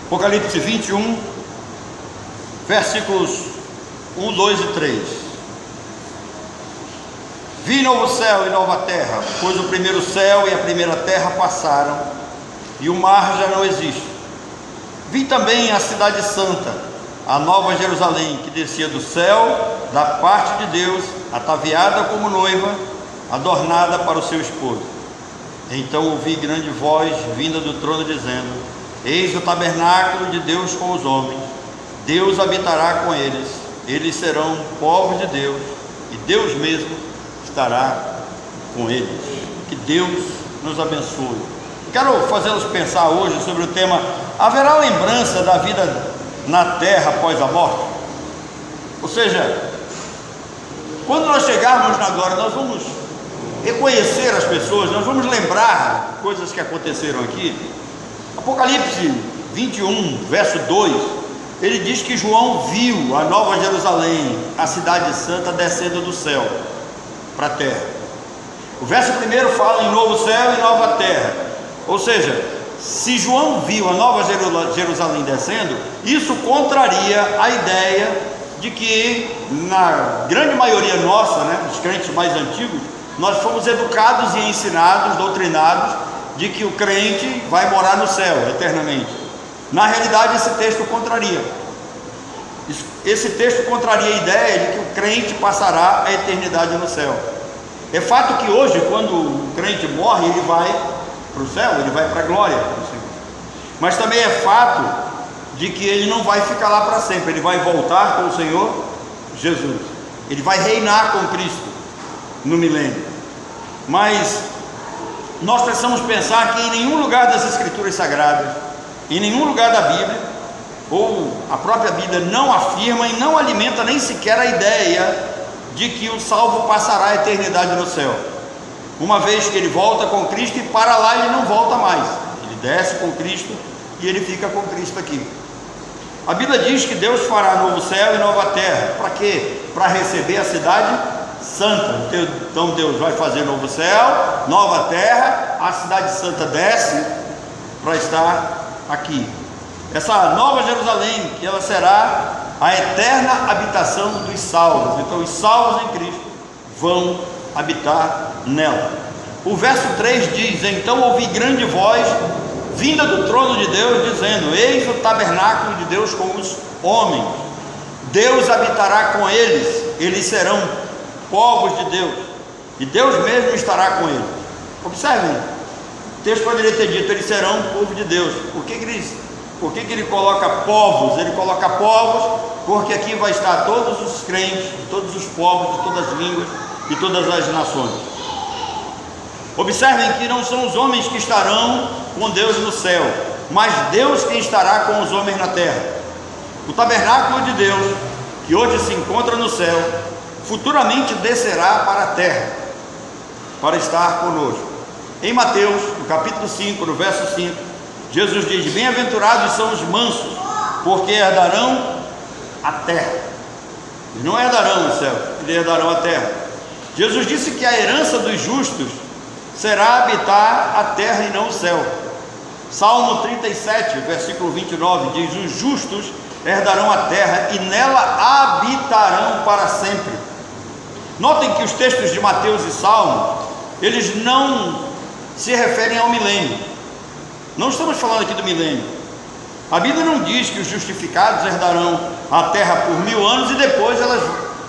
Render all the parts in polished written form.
Apocalipse 21, versículos 1, 2 e 3. Vi novo céu e nova terra, pois o primeiro céu e a primeira terra passaram, e o mar já não existe. Vi também a cidade santa, a nova Jerusalém, que descia do céu, da parte de Deus, ataviada como noiva, adornada para o seu esposo. Então ouvi grande voz vinda do trono dizendo: Eis o tabernáculo de Deus com os homens, Deus habitará com eles, eles serão povo de Deus, e Deus mesmo estará com eles. Que Deus nos abençoe. Quero fazê-los pensar hoje sobre o tema: haverá lembrança da vida na terra após a morte? Ou seja, quando nós chegarmos na glória, nós vamos reconhecer as pessoas, nós vamos lembrar coisas que aconteceram aqui. Apocalipse 21, verso 2, ele diz que João viu a nova Jerusalém, a cidade santa, descendo do céu para a terra. O verso 1 fala em novo céu e nova terra. Ou seja, se João viu a nova Jerusalém descendo, isso contraria a ideia de que, na grande maioria nossa, dos crentes mais antigos, nós fomos educados e ensinados, doutrinados, de que o crente vai morar no céu eternamente. Na realidade, esse texto contraria. Esse texto contraria a ideia de que o crente passará a eternidade no céu. É fato que hoje, quando o crente morre, ele vai para o céu, ele vai para a glória. Mas também é fato de que ele não vai ficar lá para sempre, ele vai voltar com o Senhor Jesus. Ele vai reinar com Cristo no milênio. Mas nós precisamos pensar que em nenhum lugar das Escrituras Sagradas, em nenhum lugar da Bíblia, ou a própria Bíblia não afirma e não alimenta nem sequer a ideia de que o salvo passará a eternidade no céu, uma vez que ele volta com Cristo, e para lá ele não volta mais, ele desce com Cristo e ele fica com Cristo aqui. A Bíblia diz que Deus fará novo céu e nova terra. Para quê? Para receber a cidade santa. Então Deus vai fazer novo céu, nova terra, a cidade santa desce para estar aqui. Essa nova Jerusalém, que ela será a eterna habitação dos salvos. Então os salvos em Cristo vão habitar nela. O verso 3 diz: Então ouvi grande voz vinda do trono de Deus, dizendo: Eis o tabernáculo de Deus com os homens, Deus habitará com eles, eles serão povos de Deus, e Deus mesmo estará com eles. Observem, o texto poderia ter dito: eles serão povo de Deus. Por que ele coloca povos? Ele coloca povos porque aqui vai estar todos os crentes, de todos os povos, de todas as línguas, de todas as nações. Observem que não são os homens que estarão com Deus no céu, mas Deus quem estará com os homens na terra. O tabernáculo de Deus, que hoje se encontra no céu, futuramente descerá para a terra, para estar conosco. Em Mateus, no capítulo 5, no verso 5, Jesus diz: Bem-aventurados são os mansos, porque herdarão a terra. Eles não herdarão o céu, eles herdarão a terra. Jesus disse que a herança dos justos será habitar a terra e não o céu. Salmo 37, versículo 29 diz: Os justos herdarão a terra e nela habitarão para sempre. Notem que os textos de Mateus e Salmo, eles não se referem ao milênio. Não estamos falando aqui do milênio. A Bíblia não diz que os justificados herdarão a terra por 1000 anos e depois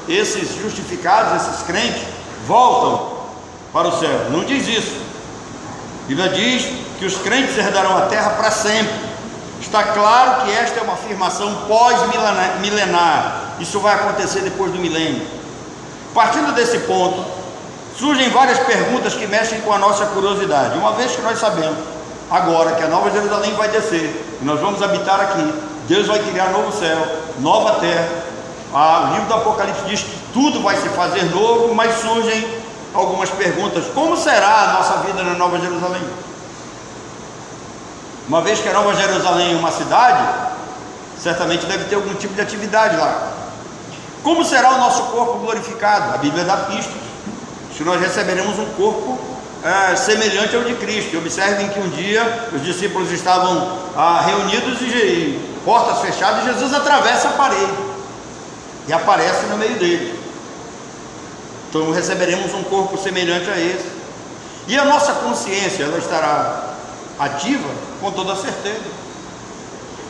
esses justificados, esses crentes, voltam para o céu. Não diz isso. A Bíblia diz que os crentes herdarão a terra para sempre. Está claro que esta é uma afirmação pós-milenar. Isso vai acontecer depois do milênio. Partindo desse ponto, surgem várias perguntas que mexem com a nossa curiosidade. Uma vez que nós sabemos agora que a nova Jerusalém vai descer e nós vamos habitar aqui, Deus vai criar novo céu, nova terra. O livro do Apocalipse diz que tudo vai se fazer novo, mas surgem algumas perguntas. Como será a nossa vida na nova Jerusalém? Uma vez que a nova Jerusalém é uma cidade, certamente deve ter algum tipo de atividade lá. Como será o nosso corpo glorificado? A Bíblia dá pistas. Se nós receberemos um corpo semelhante ao de Cristo. Observem que um dia os discípulos estavam reunidos e portas fechadas, e Jesus atravessa a parede e aparece no meio deles. Então receberemos um corpo semelhante a esse. E a nossa consciência, ela estará ativa com toda certeza.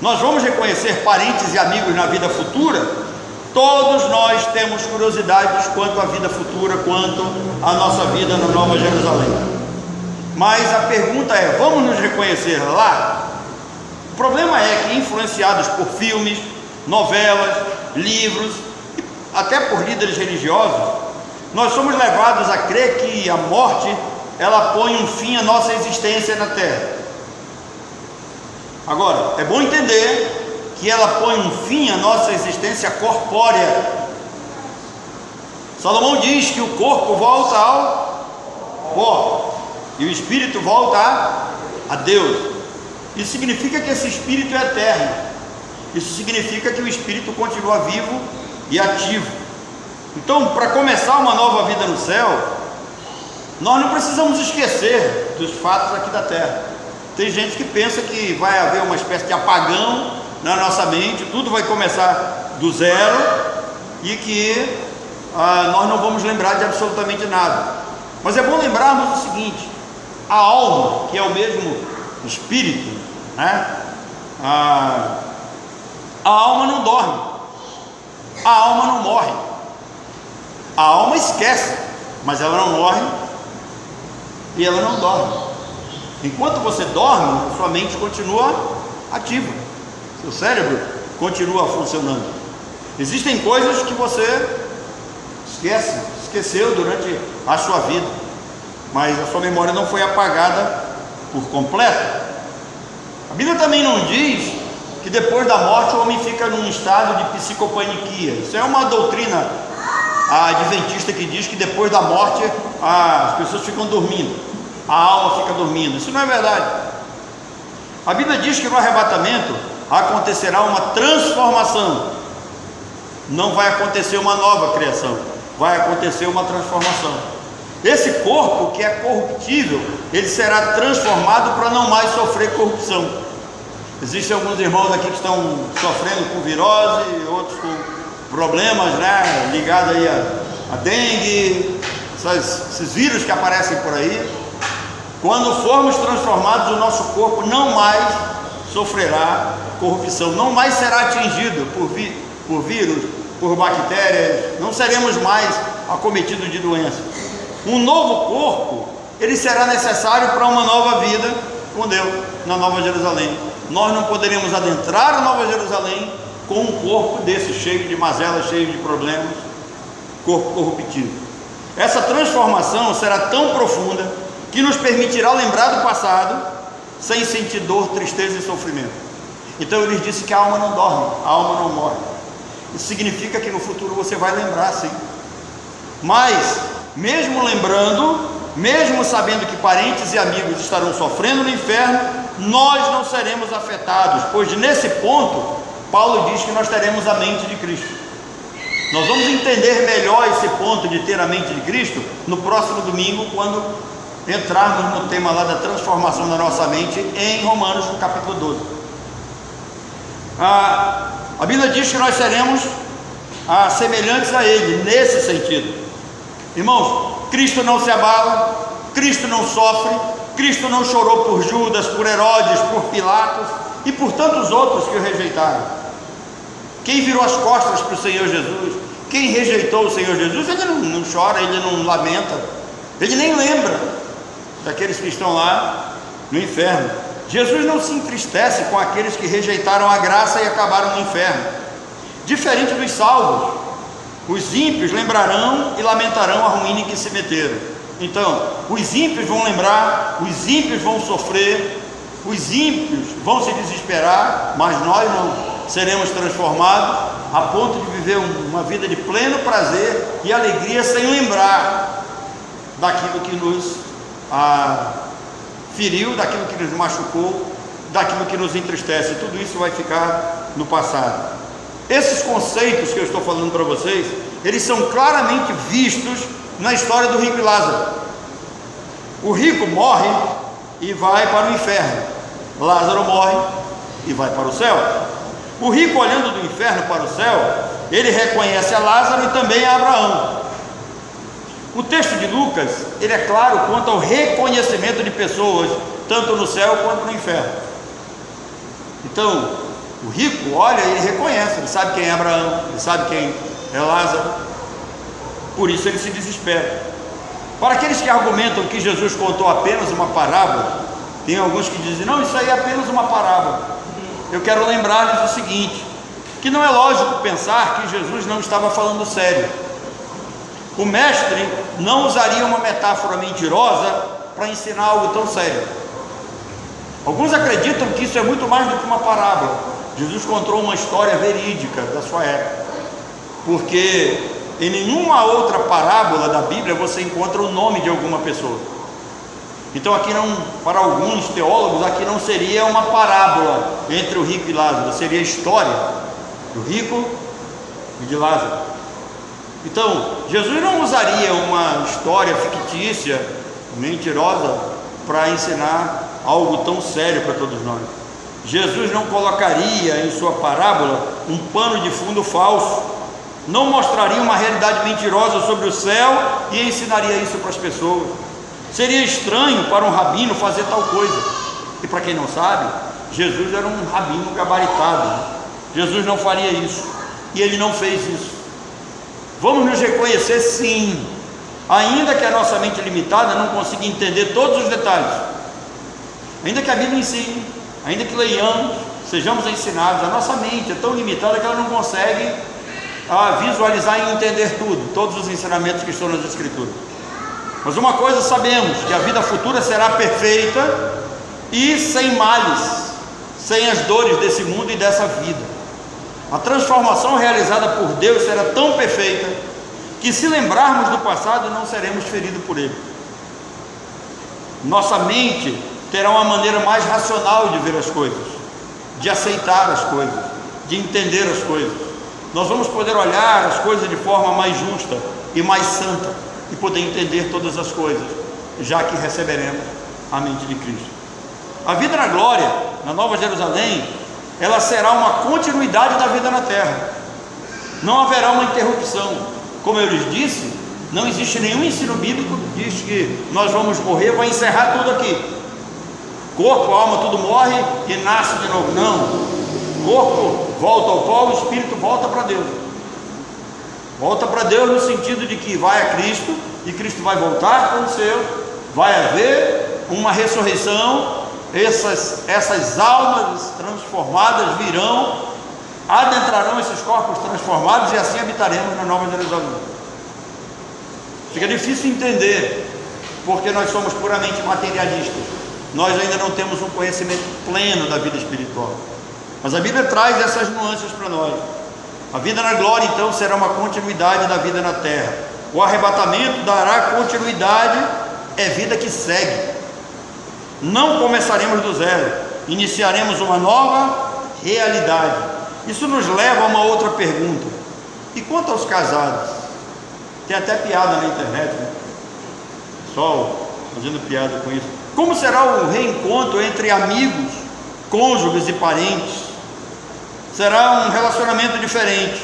Nós vamos reconhecer parentes e amigos na vida futura. Todos nós temos curiosidades quanto à vida futura, quanto à nossa vida na Nova Jerusalém. Mas a pergunta é: vamos nos reconhecer lá? O problema é que, influenciados por filmes, novelas, livros, até por líderes religiosos, nós somos levados a crer que a morte, ela põe um fim à nossa existência na terra. Agora, é bom entender que ela põe um fim à nossa existência corpórea. Salomão diz que o corpo volta ao pó e o espírito volta a Deus. Isso significa que esse espírito é eterno. Isso significa que o espírito continua vivo e ativo. Então, para começar uma nova vida no céu, nós não precisamos esquecer dos fatos aqui da terra. Tem gente que pensa que vai haver uma espécie de apagão na nossa mente, tudo vai começar do zero e que nós não vamos lembrar de absolutamente nada. Mas é bom lembrarmos o seguinte: a alma, que é o mesmo espírito, né? A alma não dorme, a alma não morre, a alma esquece, mas ela não morre e ela não dorme. Enquanto você dorme, sua mente continua ativa, seu cérebro continua funcionando. Existem coisas que você esqueceu durante a sua vida, mas a sua memória não foi apagada por completo. A Bíblia também não diz que depois da morte o homem fica num estado de psicopaniquia. Isso é uma doutrina adventista que diz que depois da morte as pessoas ficam dormindo, a alma fica dormindo. Isso não é verdade. A Bíblia diz que no arrebatamento acontecerá uma transformação. Não vai acontecer uma nova criação, vai acontecer uma transformação. Esse corpo que é corruptível, ele será transformado para não mais sofrer corrupção. Existem alguns irmãos aqui que estão sofrendo com virose, outros com problemas, né, ligados aí a dengue, esses vírus que aparecem por aí. Quando formos transformados, o nosso corpo não mais sofrerá corrupção, não mais será atingido por vírus, por bactérias, não seremos mais acometidos de doenças. Um novo corpo, ele será necessário para uma nova vida com Deus, na Nova Jerusalém. Nós não poderemos adentrar a Nova Jerusalém com um corpo desse, cheio de mazelas, cheio de problemas, corpo corruptível. Essa transformação será tão profunda que nos permitirá lembrar do passado sem sentir dor, tristeza e sofrimento. Então ele disse que a alma não dorme, a alma não morre. Isso significa que no futuro você vai lembrar, sim. Mas mesmo lembrando, mesmo sabendo que parentes e amigos estarão sofrendo no inferno, nós não seremos afetados, pois nesse ponto Paulo diz que nós teremos a mente de Cristo. Nós vamos entender melhor esse ponto de ter a mente de Cristo no próximo domingo, quando entrarmos no tema lá da transformação da nossa mente em Romanos, no capítulo 12. A Bíblia diz que nós seremos semelhantes a Ele, nesse sentido. Irmãos, Cristo não se abala, Cristo não sofre, Cristo não chorou por Judas, por Herodes, por Pilatos e por tantos outros que o rejeitaram. Quem virou as costas para o Senhor Jesus, quem rejeitou o Senhor Jesus, ele não chora, ele não lamenta, ele nem lembra daqueles que estão lá no inferno. Jesus não se entristece com aqueles que rejeitaram a graça e acabaram no inferno. Diferente dos salvos, os ímpios lembrarão e lamentarão a ruína em que se meteram. Então, os ímpios vão lembrar, os ímpios vão sofrer, os ímpios vão se desesperar, mas nós não. Seremos transformados a ponto de viver uma vida de pleno prazer e alegria, sem lembrar daquilo que nos feriu, daquilo que nos machucou, daquilo que nos entristece. Tudo isso vai ficar no passado. Esses conceitos que eu estou falando para vocês, eles são claramente vistos na história do rico e Lázaro. O rico morre e vai para o inferno. Lázaro morre e vai para o céu. O rico, olhando do inferno para o céu, ele reconhece a Lázaro e também a Abraão. O texto de Lucas, ele é claro quanto ao reconhecimento de pessoas, tanto no céu quanto no inferno. Então, o rico olha e ele reconhece, ele sabe quem é Abraão, ele sabe quem é Lázaro, por isso ele se desespera. Para aqueles que argumentam que Jesus contou apenas uma parábola, tem alguns que dizem, não, isso aí é apenas uma parábola. Eu quero lembrar-lhes o seguinte, que não é lógico pensar que Jesus não estava falando sério. O mestre não usaria uma metáfora mentirosa para ensinar algo tão sério. Alguns acreditam que isso é muito mais do que uma parábola. Jesus contou uma história verídica da sua época, porque em nenhuma outra parábola da Bíblia você encontra o nome de alguma pessoa. Então aqui não, para alguns teólogos, aqui não seria uma parábola entre o rico e Lázaro, seria a história do rico e de Lázaro. Então, Jesus não usaria uma história fictícia, mentirosa, para ensinar algo tão sério para todos nós. Jesus não colocaria em sua parábola um pano de fundo falso, não mostraria uma realidade mentirosa sobre o céu e ensinaria isso para as pessoas. Seria estranho para um rabino fazer tal coisa. E para quem não sabe, Jesus era um rabino gabaritado. Jesus não faria isso, e ele não fez isso. Vamos nos reconhecer, sim, ainda que a nossa mente limitada não consiga entender todos os detalhes, ainda que a Bíblia ensine, ainda que leiamos, sejamos ensinados, a nossa mente é tão limitada que ela não consegue visualizar e entender tudo, todos os ensinamentos que estão nas Escrituras. Mas uma coisa sabemos, que a vida futura será perfeita e sem males, sem as dores desse mundo e dessa vida. A transformação realizada por Deus será tão perfeita que, se lembrarmos do passado, não seremos feridos por ele. Nossa mente terá uma maneira mais racional de ver as coisas, de aceitar as coisas, de entender as coisas. Nós vamos poder olhar as coisas de forma mais justa e mais santa e poder entender todas as coisas, já que receberemos a mente de Cristo. A vida na glória, na Nova Jerusalém, ela será uma continuidade da vida na terra. Não haverá uma interrupção. Como eu lhes disse, não existe nenhum ensino bíblico que diz que nós vamos morrer, vai encerrar tudo aqui. Corpo, alma, tudo morre e nasce de novo. Não. Corpo volta ao pó, o espírito volta para Deus. Volta para Deus no sentido de que vai a Cristo e Cristo vai voltar com o seu, vai haver uma ressurreição. Essas almas transformadas virão, adentrarão esses corpos transformados e assim habitaremos na Nova Jerusalém. Fica difícil entender, porque nós somos puramente materialistas, nós ainda não temos um conhecimento pleno da vida espiritual, mas a Bíblia traz essas nuances para nós. A vida na glória então será uma continuidade da vida na terra. O arrebatamento dará continuidade, é vida que segue. Não começaremos do zero, iniciaremos uma nova realidade. Isso nos leva a uma outra pergunta: e quanto aos casados? Tem até piada na internet, né? Pessoal fazendo piada com isso. Como será o reencontro entre amigos, cônjuges e parentes? Será um relacionamento diferente,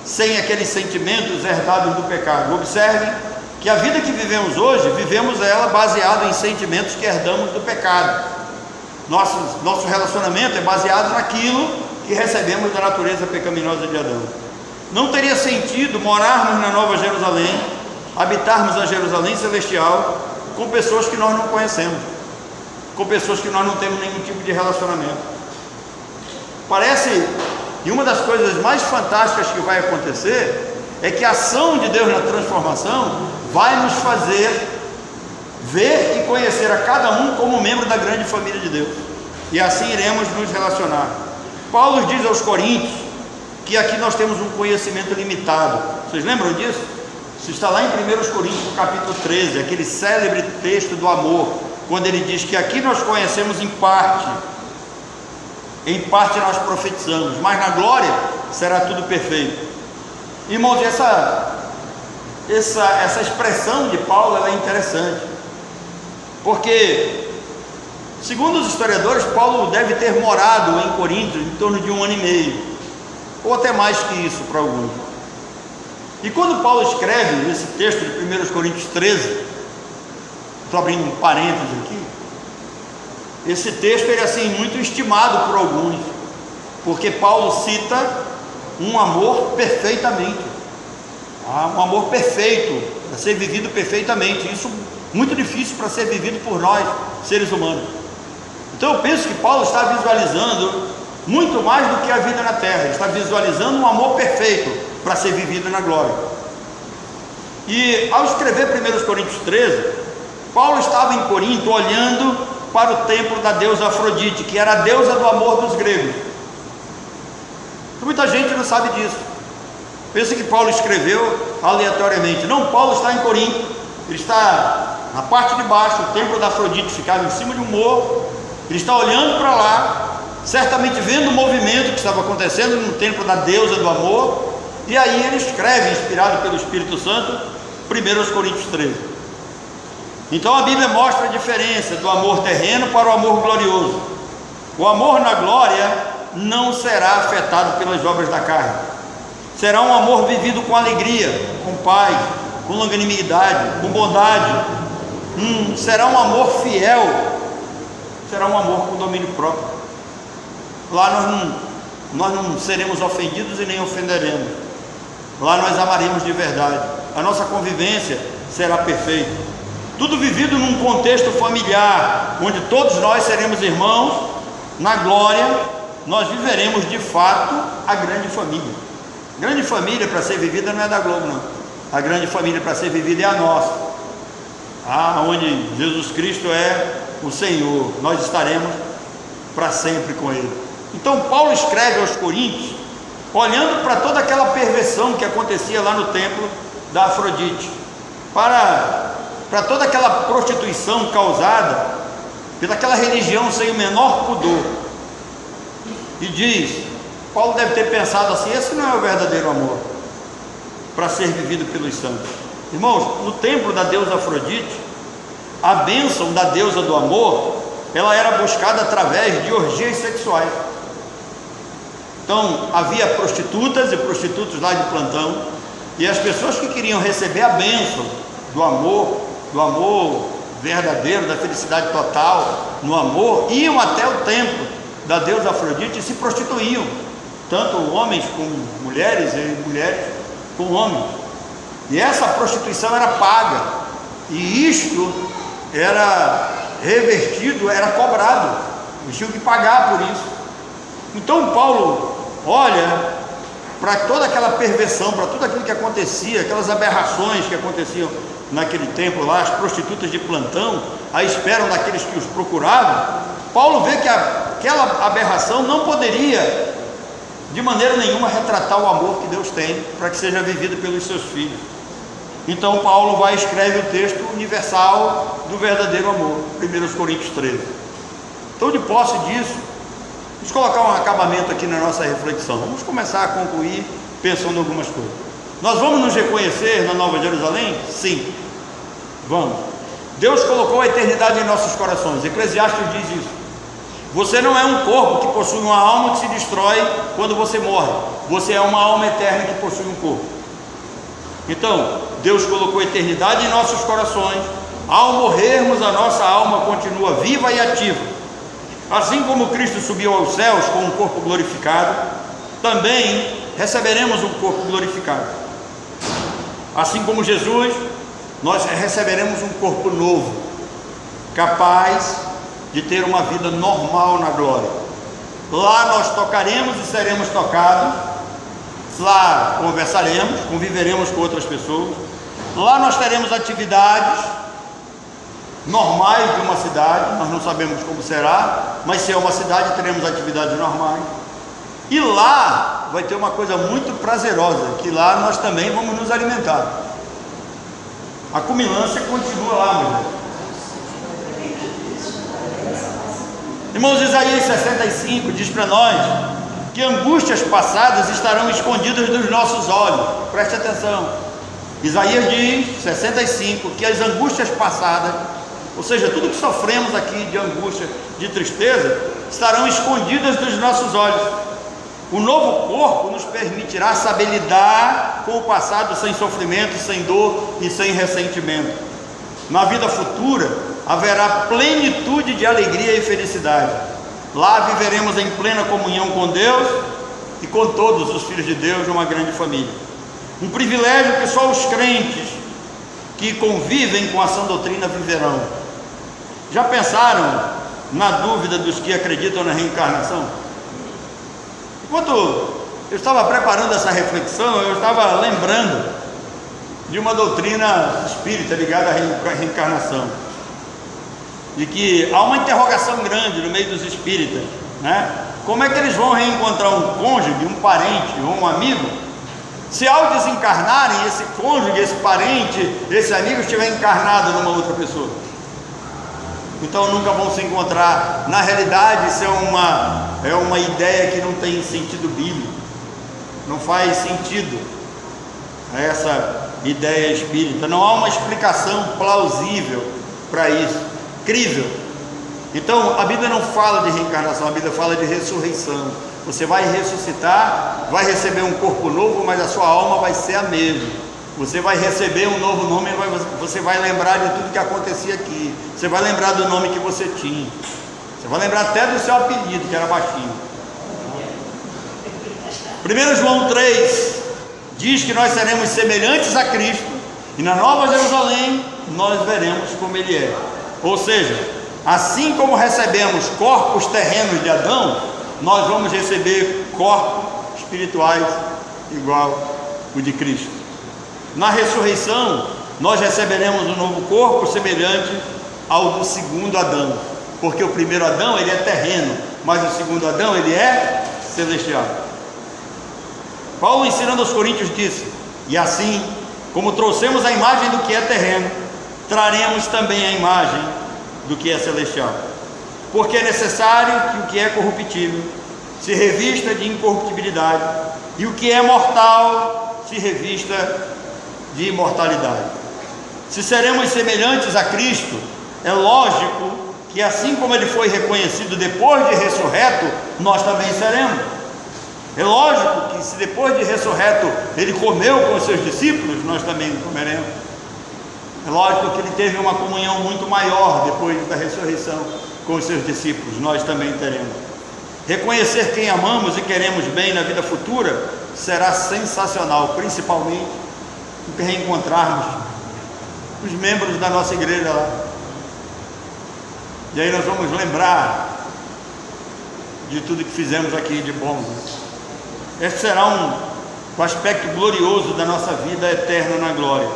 sem aqueles sentimentos herdados do pecado. Observe que a vida que vivemos hoje, vivemos ela baseada em sentimentos que herdamos do pecado. Nosso relacionamento é baseado naquilo que recebemos da natureza pecaminosa de Adão. Não teria sentido morarmos na Nova Jerusalém, habitarmos a Jerusalém celestial com pessoas que nós não conhecemos, com pessoas que nós não temos nenhum tipo de relacionamento. Parece que uma das coisas mais fantásticas que vai acontecer é que a ação de Deus na transformação vai nos fazer ver e conhecer a cada um como membro da grande família de Deus, e assim iremos nos relacionar. Paulo diz aos Coríntios que aqui nós temos um conhecimento limitado. Vocês lembram disso? Isso está lá em 1 Coríntios, no capítulo 13, aquele célebre texto do amor, quando ele diz que aqui nós conhecemos em parte nós profetizamos, mas na glória será tudo perfeito. Irmãos, essa expressão de Paulo ela é interessante. porque, segundo os historiadores, Paulo deve ter morado em Corinto em torno de 1 ano e meio, ou até mais que isso para alguns. E quando Paulo escreve esse texto de 1 Coríntios 13, estou abrindo um parênteses aqui, esse texto ele é assim muito estimado por alguns, porque Paulo cita um amor perfeitamente, um amor perfeito, para ser vivido perfeitamente, isso muito difícil para ser vivido por nós, seres humanos. Então eu penso que Paulo está visualizando muito mais do que a vida na terra, ele está visualizando um amor perfeito para ser vivido na glória. E ao escrever 1 Coríntios 13, Paulo estava em Corinto olhando para o templo da deusa Afrodite, que era a deusa do amor dos gregos. Muita gente não sabe disso, pensa que Paulo escreveu aleatoriamente. Não, Paulo está em Corinto, ele está na parte de baixo, o templo da Afrodite ficava em cima de um morro, ele está olhando para lá, certamente vendo o movimento que estava acontecendo no templo da deusa do amor, e aí ele escreve, inspirado pelo Espírito Santo, 1 Coríntios 13. Então a Bíblia mostra a diferença do amor terreno para o amor glorioso. O amor na glória não será afetado pelas obras da carne, será um amor vivido com alegria, com paz, com longanimidade, com bondade, será um amor fiel, será um amor com domínio próprio. Lá nós não seremos ofendidos e nem ofenderemos, lá nós amaremos de verdade, a nossa convivência será perfeita, tudo vivido num contexto familiar, onde todos nós seremos irmãos. Na glória nós viveremos de fato a grande família. Grande família para ser vivida não é da Globo, não. A grande família para ser vivida é a nossa, onde Jesus Cristo é o Senhor, nós estaremos para sempre com Ele. Então Paulo escreve aos Coríntios olhando para toda aquela perversão que acontecia lá no templo da Afrodite, para toda aquela prostituição causada pelaquela religião sem o menor pudor, e diz, Paulo deve ter pensado assim: esse não é o verdadeiro amor para ser vivido pelos santos. Irmãos, no templo da deusa Afrodite, a bênção da deusa do amor, ela era buscada através de orgias sexuais. Então havia prostitutas e prostitutos lá de plantão, e as pessoas que queriam receber a bênção do amor verdadeiro, da felicidade total no amor, iam até o templo da deusa Afrodite e se prostituíam, tanto homens com mulheres e mulheres com homens, e essa prostituição era paga, e isto era revertido, era cobrado, eles tinham que pagar por isso. Então Paulo olha para toda aquela perversão, para tudo aquilo que acontecia, aquelas aberrações que aconteciam naquele tempo lá, as prostitutas de plantão, à espera daqueles que os procuravam. Paulo vê que aquela aberração não poderia de maneira nenhuma retratar o amor que Deus tem para que seja vivido pelos seus filhos. Então Paulo vai e escreve o texto universal do verdadeiro amor, 1 Coríntios 13. Então, de posse disso, vamos colocar um acabamento aqui na nossa reflexão. Vamos começar a concluir pensando em algumas coisas. Nós vamos nos reconhecer na Nova Jerusalém? Sim, vamos. Deus colocou a eternidade em nossos corações. Eclesiastes diz isso. Você não é um corpo que possui uma alma que se destrói quando você morre. Você é uma alma eterna que possui um corpo. Então, Deus colocou a eternidade em nossos corações. Ao morrermos, a nossa alma continua viva e ativa. Assim como Cristo subiu aos céus com um corpo glorificado, também receberemos um corpo glorificado. Assim como Jesus, nós receberemos um corpo novo, capaz de ter uma vida normal na glória. Lá nós tocaremos e seremos tocados, lá conversaremos, conviveremos com outras pessoas, lá nós teremos atividades normais de uma cidade, nós não sabemos como será, mas se é uma cidade teremos atividades normais, e lá vai ter uma coisa muito prazerosa, que lá nós também vamos nos alimentar. A cuminância continua lá, meu irmão. Irmãos, Isaías 65 diz para nós que angústias passadas estarão escondidas dos nossos olhos. Preste atenção. Isaías diz, 65, que as angústias passadas, ou seja, tudo que sofremos aqui de angústia, de tristeza, estarão escondidas dos nossos olhos. O novo corpo nos permitirá saber lidar com o passado sem sofrimento, sem dor e sem ressentimento. Na vida futura haverá plenitude de alegria e felicidade. Lá viveremos em plena comunhão com Deus e com todos os filhos de Deus, uma grande família. Um privilégio que só os crentes que convivem com a sã doutrina viverão. Já pensaram na dúvida dos que acreditam na reencarnação? Enquanto eu estava preparando essa reflexão, eu estava lembrando de uma doutrina espírita ligada à reencarnação, de que há uma interrogação grande no meio dos espíritas, né? Como é que eles vão reencontrar um cônjuge, um parente ou um amigo, se ao desencarnarem, esse cônjuge, esse parente, esse amigo estiver encarnado numa outra pessoa? Então nunca vão se encontrar. Na realidade, isso é uma ideia que não tem sentido bíblico, não faz sentido essa ideia espírita. Não há uma explicação plausível para isso, crível. Então a Bíblia não fala de reencarnação, a Bíblia fala de ressurreição. Você vai ressuscitar, vai receber um corpo novo, mas a sua alma vai ser a mesma. Você vai receber um novo nome, você vai lembrar de tudo que acontecia aqui. Você vai lembrar do nome que você tinha. Você vai lembrar até do seu apelido, que era baixinho. 1 João 3 diz que nós seremos semelhantes a Cristo, e na Nova Jerusalém nós veremos como Ele é. Ou seja, assim como recebemos corpos terrenos de Adão, nós vamos receber corpos espirituais igual o de Cristo. Na ressurreição, nós receberemos um novo corpo semelhante ao do segundo Adão, porque o primeiro Adão ele é terreno, mas o segundo Adão ele é celestial. Paulo, ensinando aos Coríntios, disse: e assim como trouxemos a imagem do que é terreno, traremos também a imagem do que é celestial, porque é necessário que o que é corruptível se revista de incorruptibilidade, e o que é mortal se revista de imortalidade. Se seremos semelhantes a Cristo, é lógico que assim como Ele foi reconhecido depois de ressurreto, nós também seremos. É lógico que se depois de ressurreto Ele comeu com os seus discípulos, nós também comeremos. É lógico que Ele teve uma comunhão muito maior depois da ressurreição com os seus discípulos, nós também teremos. Reconhecer quem amamos e queremos bem na vida futura será sensacional, principalmente porque reencontrarmos os membros da nossa igreja lá, e aí nós vamos lembrar de tudo que fizemos aqui de bom. Esse será um aspecto glorioso da nossa vida eterna na glória.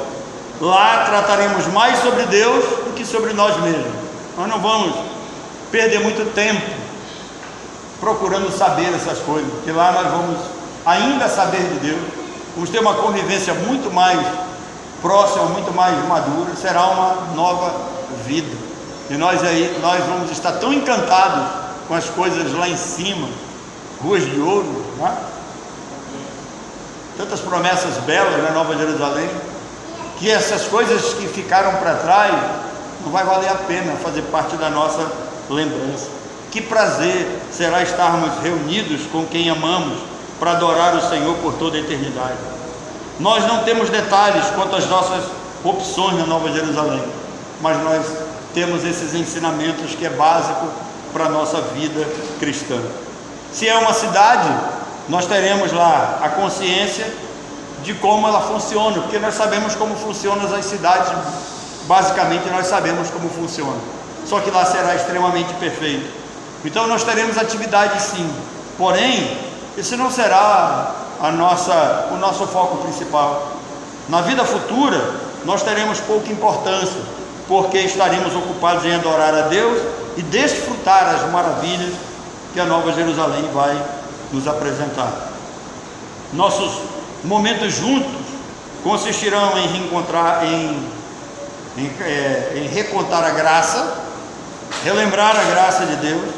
Lá trataremos mais sobre Deus do que sobre nós mesmos. Nós não vamos perder muito tempo procurando saber essas coisas, porque lá nós vamos ainda saber de Deus. Vamos ter uma convivência muito mais próxima, muito mais madura. Será uma nova vida. E nós vamos estar tão encantados com as coisas lá em cima, ruas de ouro, né? Tantas promessas belas na Nova Jerusalém, que essas coisas que ficaram para trás não vai valer a pena fazer parte da nossa lembrança. Que prazer será estarmos reunidos com quem amamos para adorar o Senhor por toda a eternidade. Nós não temos detalhes quanto às nossas opções na Nova Jerusalém, mas nós temos esses ensinamentos que é básico para a nossa vida cristã. Se é uma cidade, nós teremos lá a consciência de como ela funciona, porque nós sabemos como funcionam as cidades, basicamente nós sabemos como funciona, só que lá será extremamente perfeito. Então nós teremos atividade sim, porém esse não será o nosso foco principal. Na vida futura nós teremos pouca importância, porque estaremos ocupados em adorar a Deus e desfrutar as maravilhas que a Nova Jerusalém vai nos apresentar. Nossos momentos juntos consistirão em reencontrar, em recontar a graça, relembrar a graça de Deus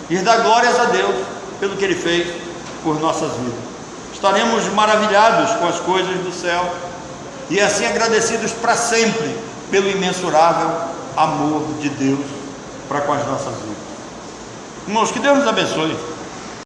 e dar glórias a Deus pelo que Ele fez por nossas vidas. Estaremos maravilhados com as coisas do céu e assim agradecidos para sempre pelo imensurável amor de Deus para com as nossas vidas. Irmãos, que Deus nos abençoe.